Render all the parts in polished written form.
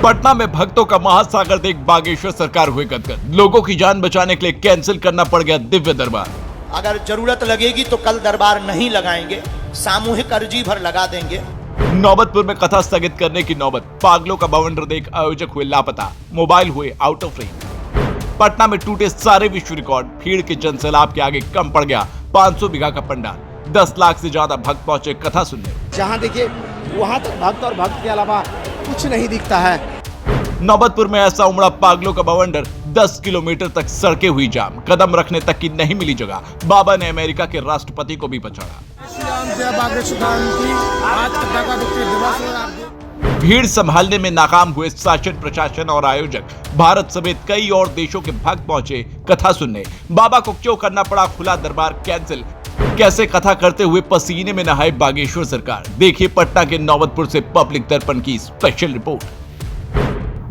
पटना में भक्तों का महासागर देख बागेश्वर सरकार हुए गदगद। लोगों की जान बचाने के लिए कैंसिल करना पड़ गया दिव्य दरबार। अगर जरूरत लगेगी तो कल दरबार नहीं लगाएंगे, सामूहिक अर्जी भर लगा देंगे। नौबतपुर में कथा स्थगित करने की नौबत। पागलों का बवंडर देख आयोजक हुए लापता, मोबाइल हुए आउट ऑफ रेंज। पटना में टूटे सारे विश्व रिकॉर्ड। भीड़ के जनसैलाब के आगे कम पड़ गया 500 बीघा का पंडाल। 10 लाख से ज्यादा भक्त पहुंचे कथा सुनने। जहाँ देखिए वहाँ तक भक्त और भक्त के अलावा कुछ नहीं दिखता है। नौबतपुर में ऐसा उमड़ा पागलों का बवंडर, 10 किलोमीटर तक सड़कें हुई जाम। कदम रखने तक की नहीं मिली जगह। बाबा ने अमेरिका के राष्ट्रपति को भी पछाड़ा। भीड़ संभालने में नाकाम हुए शासन, प्रशासन और आयोजक। भारत समेत कई और देशों के भक्त पहुंचे कथा सुनने। बाबा को क्यों करना पड़ा खुला दरबार कैंसिल? कैसे कथा करते हुए पसीने में नहाए बागेश्वर सरकार? देखिए पटना के नौबतपुर से पब्लिक दर्पण की स्पेशल रिपोर्ट।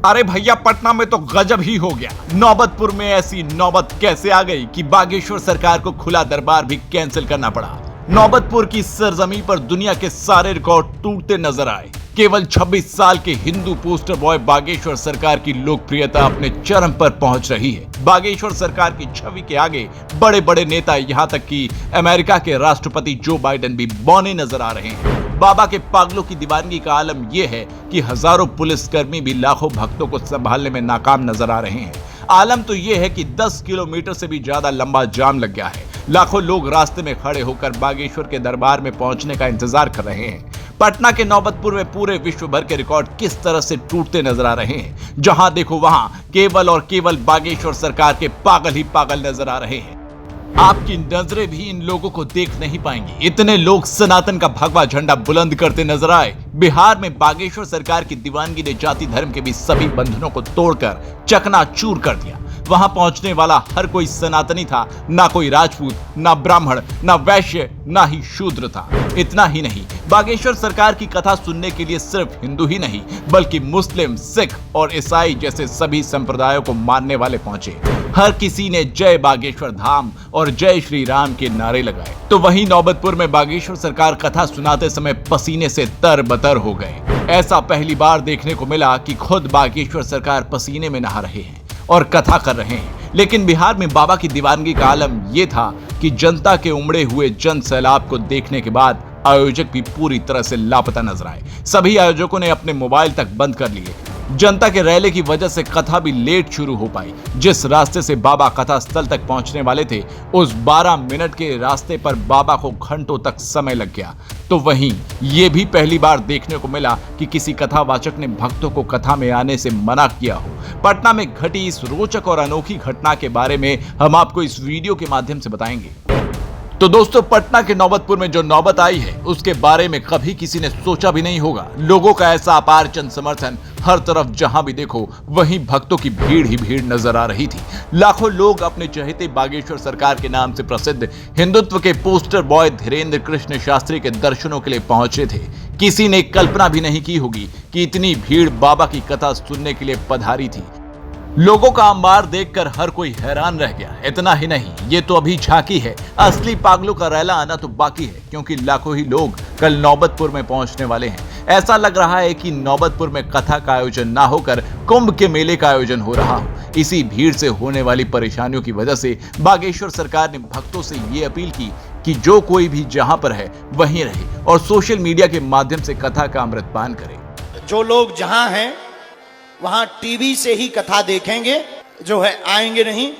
अरे भैया, पटना में तो गजब ही हो गया। नौबतपुर में ऐसी नौबत कैसे आ गई कि बागेश्वर सरकार को खुला दरबार भी कैंसिल करना पड़ा। नौबतपुर की सरजमी पर दुनिया के सारे रिकॉर्ड टूटते नजर आए। केवल 26 साल के हिंदू पोस्टर बॉय बागेश्वर सरकार की लोकप्रियता अपने चरम पर पहुंच रही है। बागेश्वर सरकार की छवि के आगे बड़े बड़े नेता, यहां तक कि अमेरिका के राष्ट्रपति जो बाइडेन भी बौने नजर आ रहे हैं। बाबा के पागलों की दीवानगी का आलम यह है कि हजारों पुलिसकर्मी भी लाखों भक्तों को संभालने में नाकाम नजर आ रहे हैं। आलम तो यह है कि 10 किलोमीटर से भी ज्यादा लंबा जाम लग गया है। लाखों लोग रास्ते में खड़े होकर बागेश्वर के दरबार में पहुंचने का इंतजार कर रहे हैं। पटना के नौबतपुर में पूरे विश्व भर के रिकॉर्ड किस तरह से टूटते नजर आ रहे हैं। जहां देखो वहां केवल और केवल बागेश्वर सरकार के पागल ही पागल नजर आ रहे हैं। आपकी नजरें भी इन लोगों को देख नहीं पाएंगी। इतने लोग सनातन का भगवा झंडा बुलंद करते नजर आए। बिहार में बागेश्वर सरकार की दीवानगी ने जाति धर्म के भी सभी बंधनों को तोड़कर चकनाचूर कर दिया। वहां पहुंचने वाला हर कोई सनातनी था, ना कोई राजपूत, ना ब्राह्मण, ना वैश्य, ना ही शूद्र था। इतना ही नहीं, बागेश्वर सरकार की कथा सुनने के लिए सिर्फ हिंदू ही नहीं बल्कि मुस्लिम, सिख और ईसाई जैसे सभी संप्रदायों को मानने वाले पहुंचे। हर किसी ने जय बागेश्वर धाम और जय श्री राम के नारे लगाए। तो वहीं नौबतपुर में बागेश्वर सरकार कथा सुनाते समय पसीने से तरबतर हो गए। ऐसा पहली बार देखने को मिला कि खुद बागेश्वर सरकार पसीने में नहा रहे हैं और कथा कर रहे हैं। लेकिन बिहार में बाबा की दीवानगी का आलम यह था कि जनता के उमड़े हुए जन सैलाब को देखने के बाद आयोजक भी पूरी तरह से लापता नजर आए। सभी आयोजकों ने अपने मोबाइल तक बंद कर लिए। जनता के रैले की वजह से कथा भी लेट शुरू हो पाई। जिस रास्ते से बाबा कथा स्थल तक पहुंचने वाले थे, उस 12 मिनट के रास्ते पर बाबा को घंटों तक समय लग गया। तो वहीं ये भी पहली बार देखने को मिला कि किसी कथावाचक ने भक्तों को कथा में आने से मना किया हो। पटना में घटी इस रोचक और अनोखी घटना के बारे में हम आपको इस वीडियो के माध्यम से बताएंगे। तो दोस्तों, पटना के नौबतपुर में जो नौबत आई है उसके बारे में कभी किसी ने सोचा भी नहीं होगा। लोगों का ऐसा अपार जन समर्थन, हर तरफ जहां भी देखो वहीं भक्तों की भीड़ ही भीड़ नजर आ रही थी। लाखों लोग अपने चहेते बागेश्वर सरकार के नाम से प्रसिद्ध हिंदुत्व के पोस्टर बॉय धीरेन्द्र कृष्ण शास्त्री के दर्शनों के लिए पहुंचे थे। किसी ने कल्पना भी नहीं की होगी कि इतनी भीड़ बाबा की कथा सुनने के लिए पधारी थी। लोगों का अंबार देखकर हर कोई हैरान रह गया। इतना ही नहीं, ये तो अभी झांकी है। असली पागलों का रैला आना तो बाकी है, क्योंकि लाखों ही लोग कल नौबतपुर में पहुंचने वाले हैं। ऐसा लग रहा है कि नौबतपुर में कथा का आयोजन ना होकर कुंभ के मेले का आयोजन हो रहा हो। इसी भीड़ से होने वाली परेशानियों की वजह से बागेश्वर सरकार ने भक्तों से ये अपील की कि जो कोई भी जहां पर है वहीं रहे और सोशल मीडिया के माध्यम से कथा का अमृतपान करे। जो लोग जहां हैं वहां टीवी से ही कथा देखेंगे, जो है आएंगे नहीं,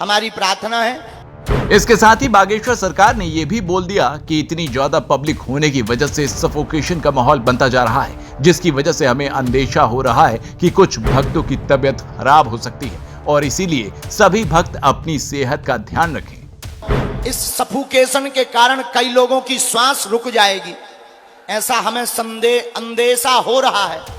हमारी प्रार्थना है। इसके साथ ही बागेश्वर सरकार ने यह भी बोल दिया कि इतनी ज्यादा पब्लिक होने की वजह से सफोकेशन का माहौल बनता जा रहा है, जिसकी वजह से हमें अंदेशा हो रहा है कि कुछ भक्तों की तबीयत खराब हो सकती है और इसीलिए सभी भक्त अपनी सेहत का ध्यान रखें। इस सफोकेशन के कारण कई लोगों की श्वास रुक जाएगी, ऐसा हमें अंदेशा हो रहा है।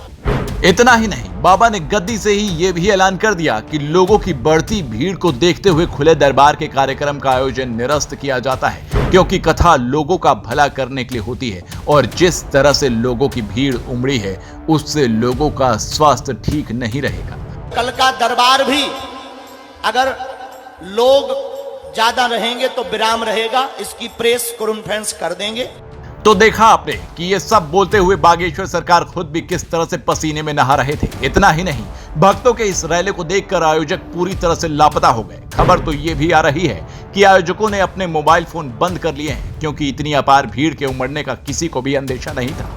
इतना ही नहीं, बाबा ने गद्दी से ही ये भी ऐलान कर दिया कि लोगों की बढ़ती भीड़ को देखते हुए खुले दरबार के कार्यक्रम का आयोजन निरस्त किया जाता है, क्योंकि कथा लोगों का भला करने के लिए होती है और जिस तरह से लोगों की भीड़ उमड़ी है उससे लोगों का स्वास्थ्य ठीक नहीं रहेगा। कल का दरबार भी अगर लोग ज्यादा रहेंगे तो विराम रहेगा, इसकी प्रेस कॉन्फ्रेंस कर देंगे। तो देखा आपने कि ये सब बोलते हुए बागेश्वर सरकार खुद भी किस तरह से पसीने में नहा रहे थे। इतना ही नहीं, भक्तों के इस रैली को देखकर आयोजक पूरी तरह से लापता हो गए। खबर तो ये भी आ रही है कि आयोजकों ने अपने मोबाइल फोन बंद कर लिए हैं, क्योंकि इतनी अपार भीड़ के उमड़ने का किसी को भी अंदेशा नहीं था।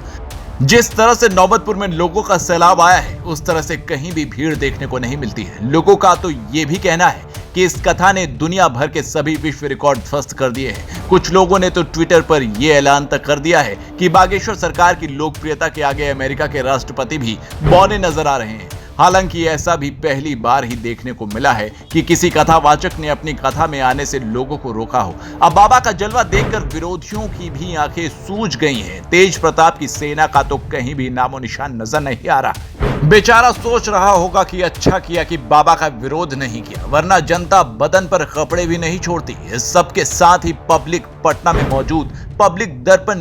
जिस तरह से नौबतपुर में लोगों का सैलाब आया है, उस तरह से कहीं भी भीड़ देखने को नहीं मिलती है। लोगों का तो ये भी कहना है कि इस कथा ने दुनिया भर के सभी विश्व रिकॉर्ड ध्वस्त कर दिए हैं। कुछ लोगों ने तो ट्विटर पर यह ऐलान तक कर दिया है कि बागेश्वर सरकार की लोकप्रियता के आगे अमेरिका के राष्ट्रपति भी बौने नजर आ रहे हैं। हालांकि ऐसा भी पहली बार ही देखने को मिला है कि किसी कथावाचक ने अपनी कथा में आने से लोगों को रोका हो। अब बाबा का जलवा देखकर विरोधियों की भी आंखें सूज गई हैं। तेज प्रताप की सेना का तो कहीं भी नामो निशान नजर नहीं आ रहा। बेचारा सोच रहा होगा कि अच्छा किया कि बाबा का विरोध नहीं किया, वरना जनता बदन पर कपड़े भी नहीं छोड़ती। इस सब के साथ ही पब्लिक पटना में मौजूद पब्लिक दर्पण